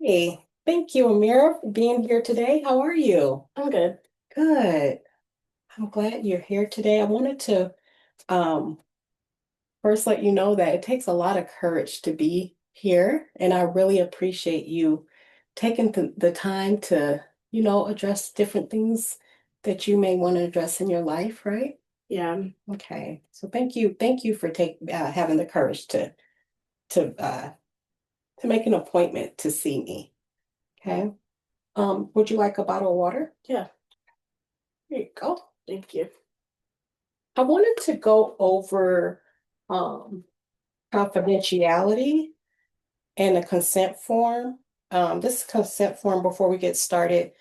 Hey, thank you, Amira, for being here today. How are you? I'm good. Good. I'm glad you're here today. I wanted to um, first let you know that it takes a lot of courage to be here, and I really appreciate you taking the time to, address different things that you may want to address in your life, right? Yeah. Okay. So thank you for having the courage to uh, to make an appointment to see me. Okay. Would you like a bottle of water? Yeah. Here you go. Thank you. I wanted to go over um, confidentiality and a consent form. This consent form, before we get started,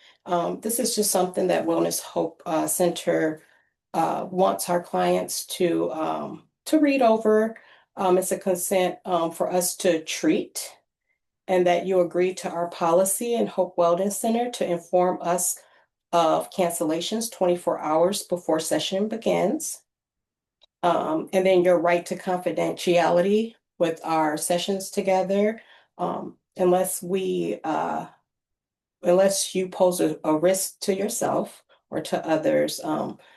this is just something that Wellness Hope Center wants our clients to read over. It's a consent for us to treat, and that you agree to our policy in Hope Wellness Center to inform us of cancellations 24 hours before session begins. And then your right to confidentiality with our sessions together, unless you pose a risk to yourself or to others.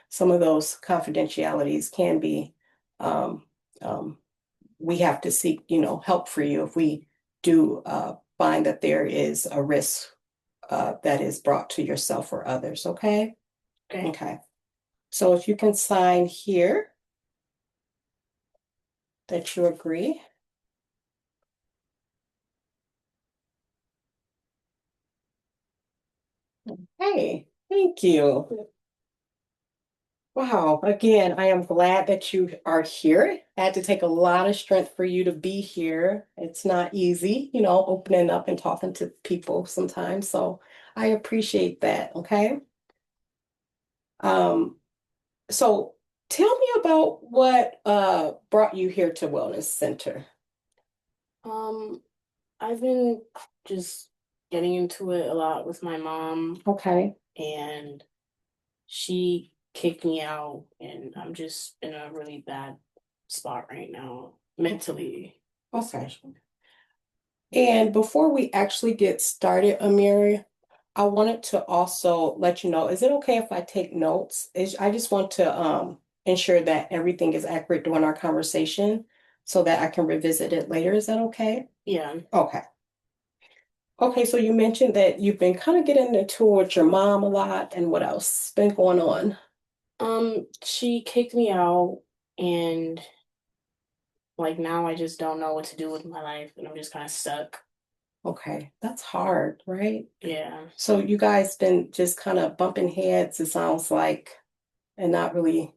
Some of those confidentialities can be, um, um, we have to seek, help for you if we do find that there is a risk that is brought to yourself or others. Okay. Okay. Okay. So if you can sign here that you agree. Hey, thank you. Wow. Again, I am glad that you are here. I had to take a lot of strength for you to be here. It's not easy, opening up and talking to people sometimes. So I appreciate that. Okay. Um, so tell me about what brought you here to Wellness Center. Um, I've been just getting into it a lot with my mom, Okay. and she kicked me out, and I'm just in a really bad spot right now, mentally, Okay. especially. And before we actually get started, Amiri, I wanted to also let you know, is it okay if I take notes? I just want to ensure that everything is accurate during our conversation so that I can revisit it later. Is that okay? Yeah. Okay. Okay, so you mentioned that you've been kind of getting into it with your mom a lot, and what else been going on? She kicked me out, and like now I just don't know what to do with my life, and I'm just kind of stuck. Okay, that's hard, right? Yeah. So you guys been just kind of bumping heads, it sounds like, and not really.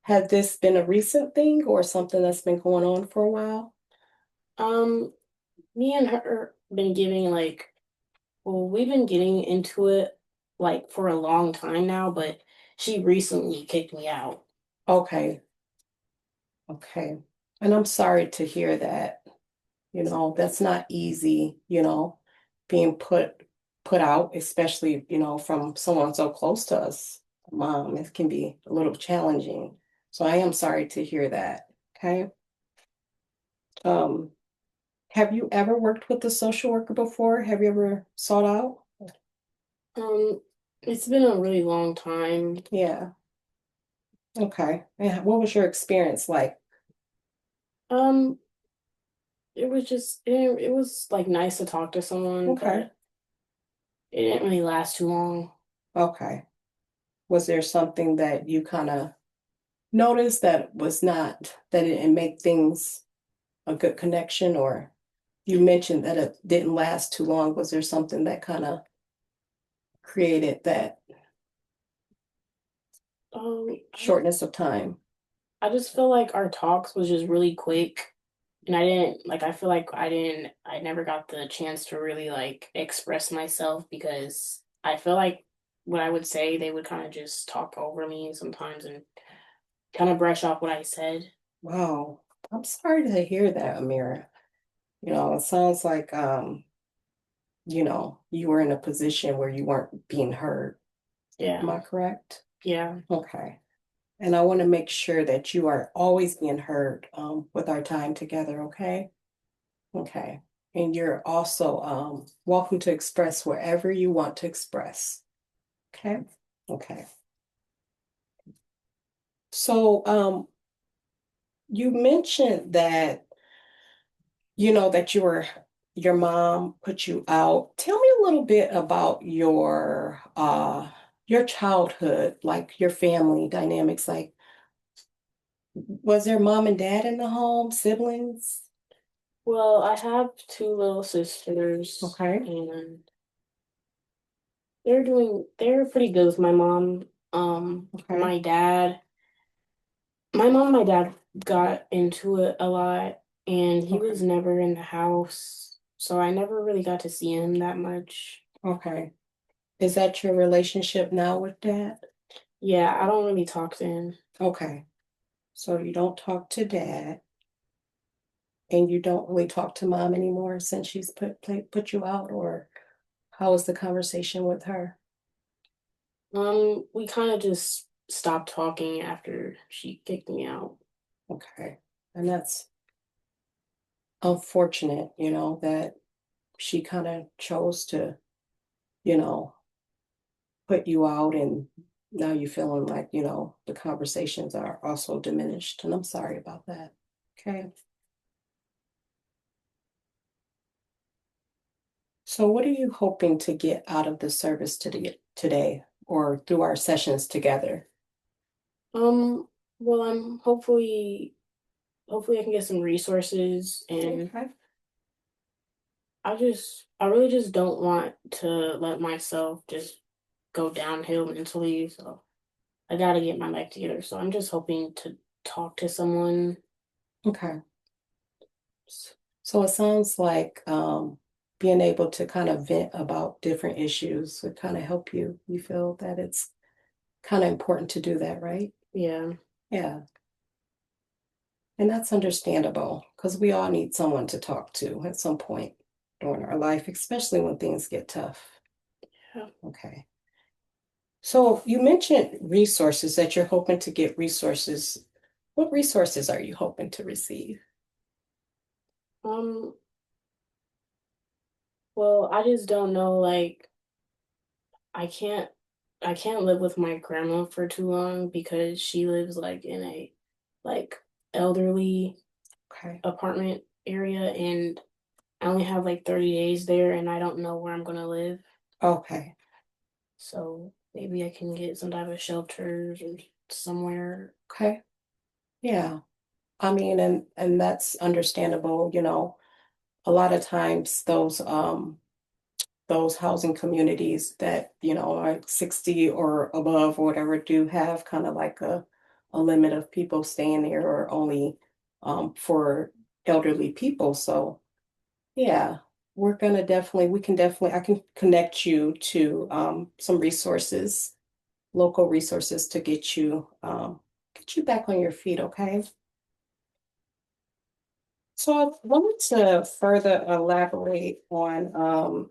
Had this been a recent thing or something that's been going on for a while? Um, Me and her been giving like well, we've been getting into it like for a long time now, but she recently kicked me out. Okay, okay. And I'm sorry to hear that. That's not easy, being put out, especially, from someone so close to us, mom. It can be a little challenging. So I am sorry to hear that. Okay. Um, have you ever worked with a social worker before? Have you ever sought out? Um, it's been a really long time. Yeah. Okay. Yeah. What was your experience like? Um, it was like nice to talk to someone, Okay. but it didn't really last too long. Okay. Was there something that you kind of noticed that was not, that it didn't make things a good connection, or you mentioned that it didn't last too long. Was there something that kind of created that Um, I, shortness of time? I just feel like our talks was just really quick, and I feel like I never got the chance to really like express myself because I feel like what I would say, they would kind of just talk over me sometimes and kind of brush off what I said. Wow. I'm sorry to hear that, Amira. It sounds like you were in a position where you weren't being heard. Am Yeah. I correct? Yeah. Okay. And I want to make sure that you are always being heard with our time together, okay? Okay. And you're also welcome to express wherever you want to express. Okay. Okay. So you mentioned that that your mom put you out. Tell me a little bit about your childhood, like your family dynamics. Like, was there mom and dad in the home, siblings? Well, I have two little sisters, Okay. and they're pretty good with my mom. Okay. My mom and my dad got into it a lot, and he was Okay. never in the house, so I never really got to see him that much. Okay. Is that your relationship now with dad? Yeah, I don't really talk to him. Okay. So you don't talk to dad and you don't really talk to mom anymore since she's put you out, or how was the conversation with her? We kind of just stopped talking after she kicked me out. Okay. And that's unfortunate, that she kind of chose to, you know, put you out, and now you're feeling like, the conversations are also diminished. And I'm sorry about that. Okay. So what are you hoping to get out of the service today or through our sessions together? Um, well, I'm hopefully I can get some resources, and Okay. I really just don't want to let myself just go downhill mentally, so I gotta get my life together. So I'm just hoping to talk to someone. Okay. So it sounds like being able to kind of vent about different issues would kind of help you. You feel that it's kind of important to do that, right? Yeah. Yeah. And that's understandable because we all need someone to talk to at some point during our life, especially when things get tough. Yeah. Okay. So you mentioned resources that you're hoping to get resources. What resources are you hoping to receive? Um, well, I just don't know, like I can't I can't live with my grandma for too long because she lives like in a like elderly Okay. apartment area, and I only have like 30 days there, and I don't know where I'm gonna live. Okay. So maybe I can get some type of shelters or somewhere. Okay. Yeah. I mean, and that's understandable, a lot of times those housing communities that, are 60 or above or whatever do have kind of like a limit of people staying there, or only for elderly people. So yeah, we can definitely, I can connect you to some resources, local resources to get you back on your feet, okay? So I wanted to further elaborate on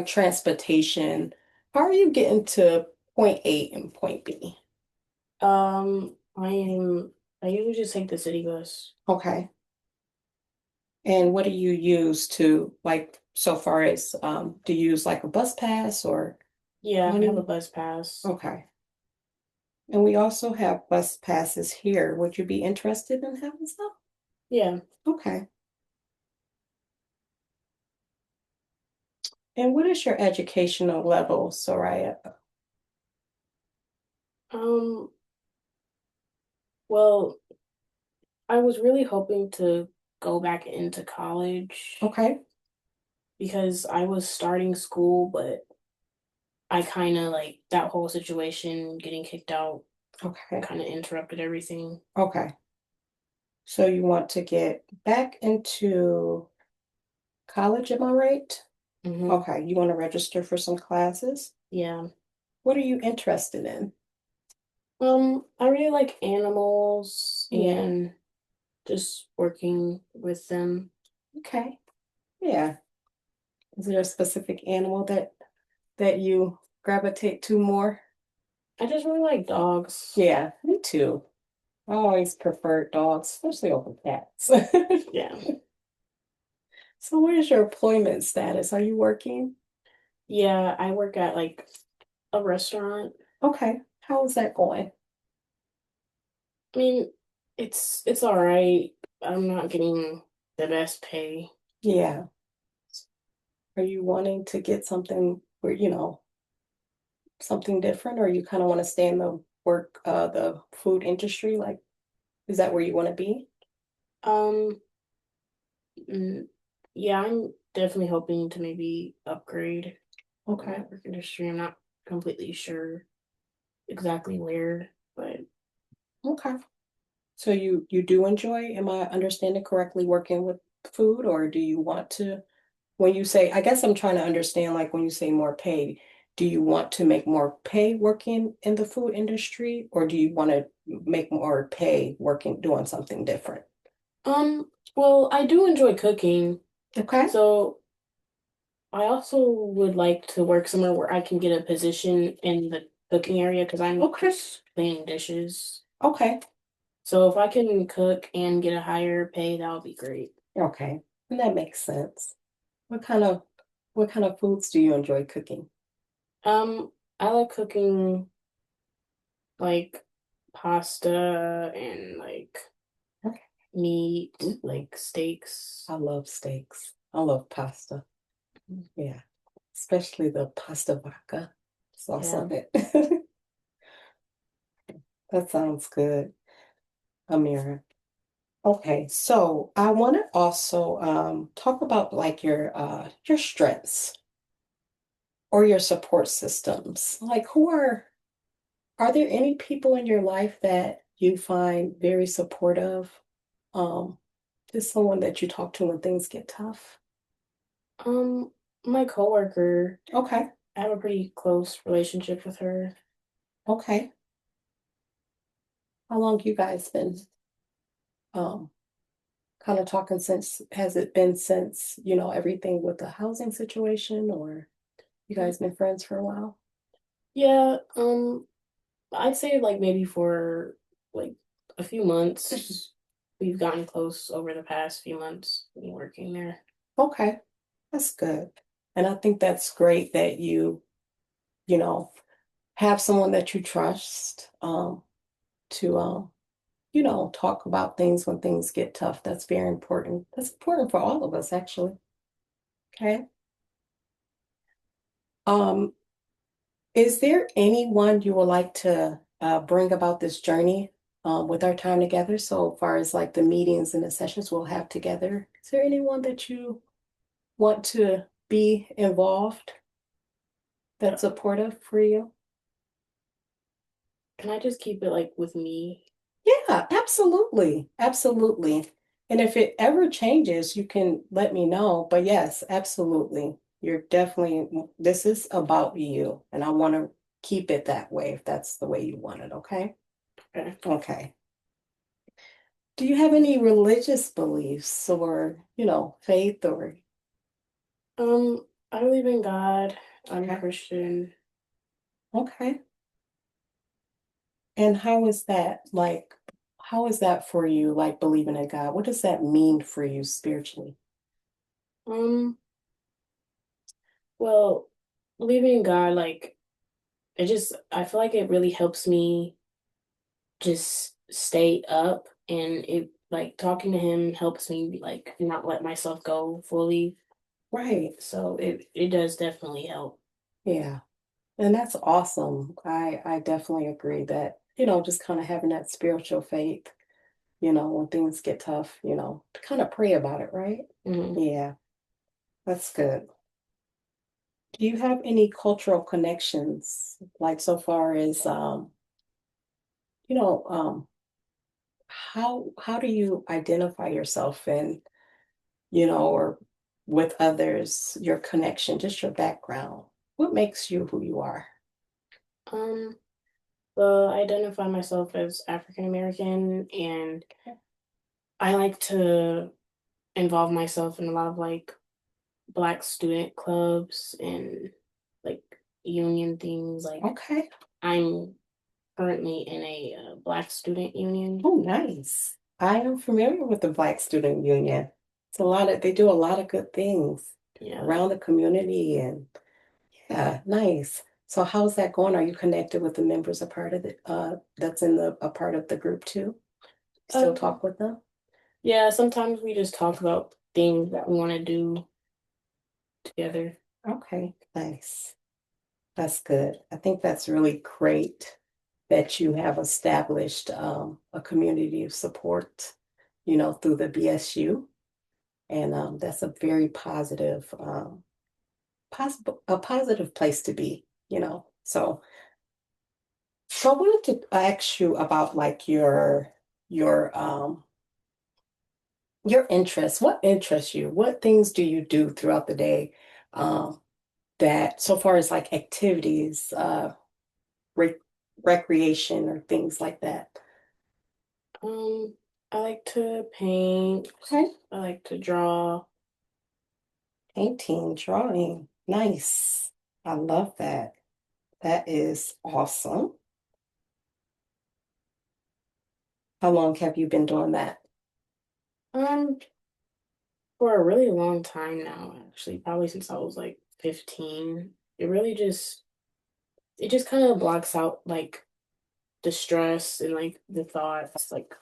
transportation. How are you getting to point A and point B? I usually just take the city bus. Okay. And what do you use to, like, so far as do you use like a bus pass or Yeah, I have a money? bus pass. Okay. And we also have bus passes here. Would you be interested in having some? Yeah. Okay. And what is your educational level, Soraya? Um, well, I was really hoping to go back into college Okay. because I was starting school, but I kind of like that whole situation getting kicked out Okay. kind of interrupted everything. Okay. So you want to get back into college, am I right? Hmm. Okay, you want to register for some classes? Yeah. What are you interested in? I really like animals Yeah, and just working with them. okay. Yeah. Is there a specific animal that you gravitate to more? I just really like dogs. Yeah, me too. I always preferred dogs, especially over cats. Yeah. So what is your employment status? Are you working? Yeah, I work at like a restaurant. Okay. How is that going? I mean, it's all right. I'm not getting the best pay. Yeah. Are you wanting to get something where, something different, or you kind of want to stay in the food industry? Like, is that where you want to be? Um, mm, yeah, I'm definitely hoping to maybe upgrade Okay. my work industry. I'm not completely sure exactly where, but Okay. So you do enjoy, am I understanding correctly, working with food, or do you want to, when you say, I guess I'm trying to understand, like when you say more pay, do you want to make more pay working in the food industry, or do you want to make more pay working doing something different? well, I do enjoy cooking, Okay. so I also would like to work somewhere where I can get a position in the cooking area because I'm Okay. just cleaning dishes. Okay. So if I can cook and get a higher pay, that would be great. Okay. And that makes sense. What kind of what kind of foods do you enjoy cooking? I like cooking like pasta and like Okay. meat, Mhm. like steaks. I love steaks. I love pasta. Yeah. Especially the pasta vodka sauce Yeah. on it. That sounds good, Amira. Okay, so I want to also talk about like your strengths or your support systems. Like are there any people in your life that you find very supportive? Um, just someone that you talk to when things get tough? Um, my coworker, Okay, I have a pretty close relationship with her. okay. How long you guys been um kind of talking since, has it been since, everything with the housing situation, or you Mm, guys been friends for a while? Yeah, I'd say like maybe for like a few months. We've gotten close over the past few months me working there. Okay, that's good. And I think that's great that you know, have someone that you trust to talk about things when things get tough. That's very important. That's important for all of us, actually. Okay. Um, is there anyone you would like to bring about this journey with our time together? So far as like the meetings and the sessions we'll have together, is there anyone that you want to be involved that's supportive for you? Can I just keep it like with me? Yeah, absolutely. Absolutely. And if it ever changes, you can let me know. But yes, absolutely. You're definitely, this is about you. And I want to keep it that way if that's the way you want it. Okay. Okay. Okay. Do you have any religious beliefs or, faith or, I believe in God. I'm okay. Christian. Okay. And how is that like, how is that for you, like believing in God? What does that mean for you spiritually? Um, well, believing in God, like I feel like it really helps me just stay up and it like talking to him helps me like not let myself go fully. Right. So it does definitely help. Yeah. And that's awesome. I definitely agree that, just kind of having that spiritual faith, when things get tough, to kind of pray about it, right? Hmm. Yeah, that's good. Do you have any cultural connections, like so far as you know, how do you identify yourself and, or with others, your connection, just your background? What makes you who you are? Um, well, I identify myself as African American and I like to involve myself in a lot of like black student clubs and like union things. Like Okay. I'm currently in a black student union. Oh, nice. I am familiar with the Black Student Union. It's a lot of, they do a lot of good things Yeah. around the community and yeah, nice. So how's that going? Are you connected with the members a part of the that's in the a part of the group too? Still Um, talk with them? yeah, sometimes we just talk about things that we want to do together. Okay, nice. That's good. I think that's really great that you have established a community of support, through the BSU. And that's a very a positive place to be, So I wanted to ask you about like your interests. What interests you? What things do you do throughout the day? Um, that so far as like activities, re recreation or things like that. Um, I like to paint. Okay. I like to draw. Painting, drawing. Nice. I love that. That is awesome. How long have you been doing that? Um, for a really long time now, actually, probably since I was like 15. It just kind of blocks out like the stress and like the thoughts, like,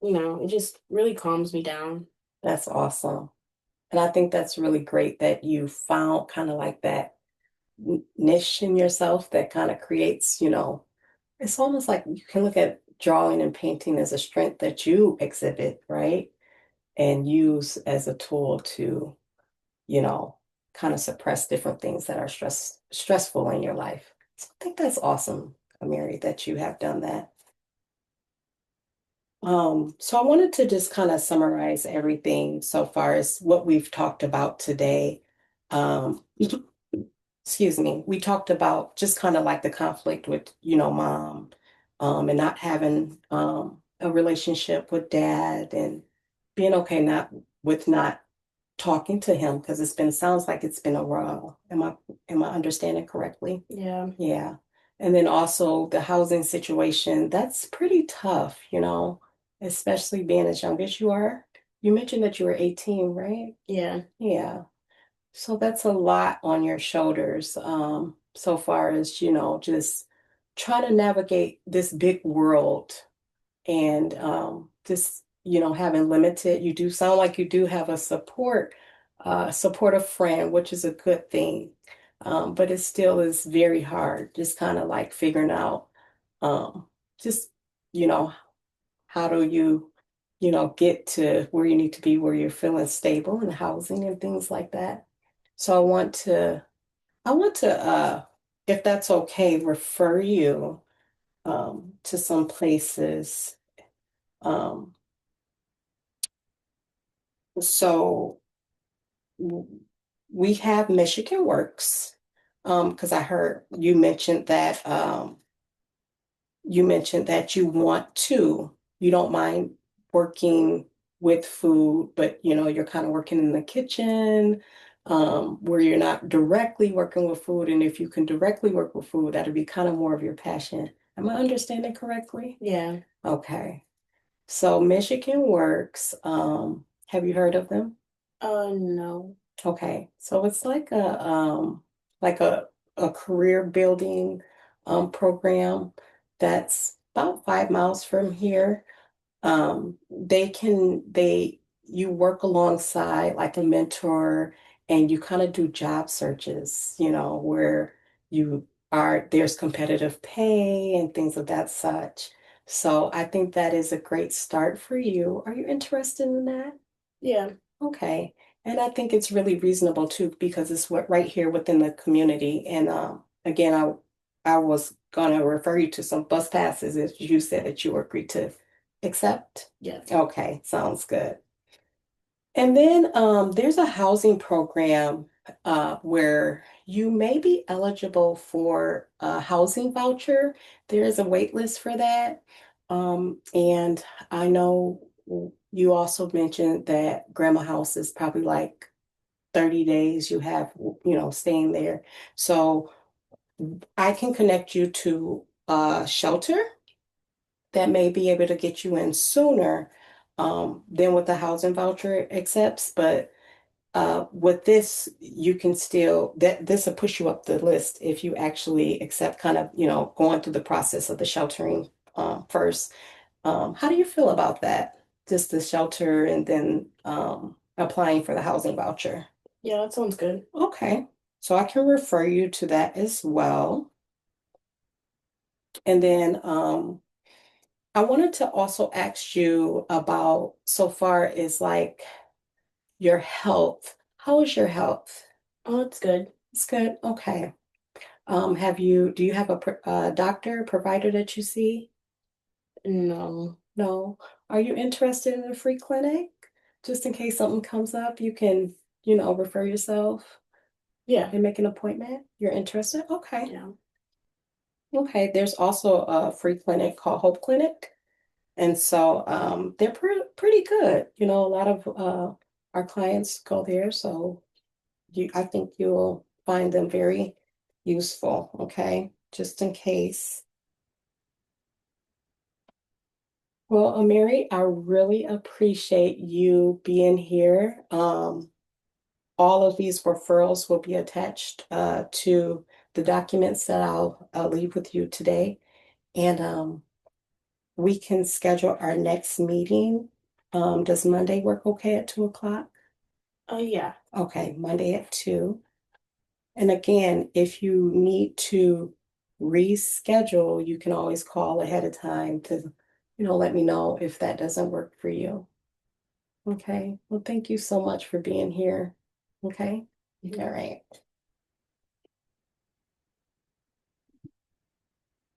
it just really calms me down. That's awesome. And I think that's really great that you found kind of like that niche in yourself that kind of creates, it's almost like you can look at drawing and painting as a strength that you exhibit, right? And use as a tool to, you know, kind of suppress different things that are stressful in your life. So I think that's awesome, Amiri, that you have done that. So I wanted to just kind of summarize everything so far as what we've talked about today. Um, excuse me, we talked about just kind of like the conflict with, mom, and not having a relationship with dad and being okay not talking to him because sounds like it's been a while. Am I understanding correctly? Yeah. Yeah. And then also the housing situation, that's pretty tough, especially being as young as you are. You mentioned that you were 18, right? Yeah. Yeah. So that's a lot on your shoulders, so far as, just trying to navigate this big world and just, having limited, you do sound like you do have a supportive friend, which is a good thing. But it still is very hard, just kind of like figuring out um, just, you know, how do you, get to where you need to be, where you're feeling stable in housing and things like that. So I want to, if that's okay, refer you to some places. Um, so w- we have Michigan Works, because I heard you mentioned that you don't mind working with food, but you're kind of working in the kitchen, where you're not directly working with food. And if you can directly work with food, that'll be kind of more of your passion. Am I understanding correctly? Yeah. Okay. So Michigan Works, have you heard of them? No. Okay. So it's like a career building program that's about 5 miles from here. You work alongside like a mentor and you kind of do job searches, where there's competitive pay and things of that such. So I think that is a great start for you. Are you interested in that? Yeah. Okay. And I think it's really reasonable too, because it's right here within the community. And again, I was gonna refer you to some bus passes as you said that you agreed to accept. Yeah. Okay, sounds good. And then there's a housing program where you may be eligible for a housing voucher. There is a wait list for that. And I know you also mentioned that Grandma House is probably like 30 days you have, staying there. So I can connect you to a shelter that may be able to get you in sooner. than what the housing voucher accepts, but with this, you can still that this will push you up the list if you actually accept kind of, going through the process of the sheltering first. How do you feel about that? Just the shelter and then applying for the housing voucher. Yeah, that sounds good. Okay. So I can refer you to that as well. And then I wanted to also ask you about so far is like your health. How is your health? Oh, it's good. It's good. Okay. Do you have a doctor, provider that you see? No. No. Are you interested in a free clinic? Just in case something comes up, you can, refer yourself Yeah. and make an appointment. You're interested? Okay. Yeah. Okay. There's also a free clinic called Hope Clinic. And so they're pretty good. A lot of our clients go there. So I think you'll find them very useful. Okay. Just in case. Well, Mary, I really appreciate you being here. All of these referrals will be attached to the documents that I'll leave with you today. And we can schedule our next meeting. Does Monday work okay at 2 o'clock? Oh, yeah. Okay, Monday at 2. And again, if you need to reschedule, you can always call ahead of time to, let me know if that doesn't work for you. Okay. Well, thank you so much for being here. Okay. Mhm. All right.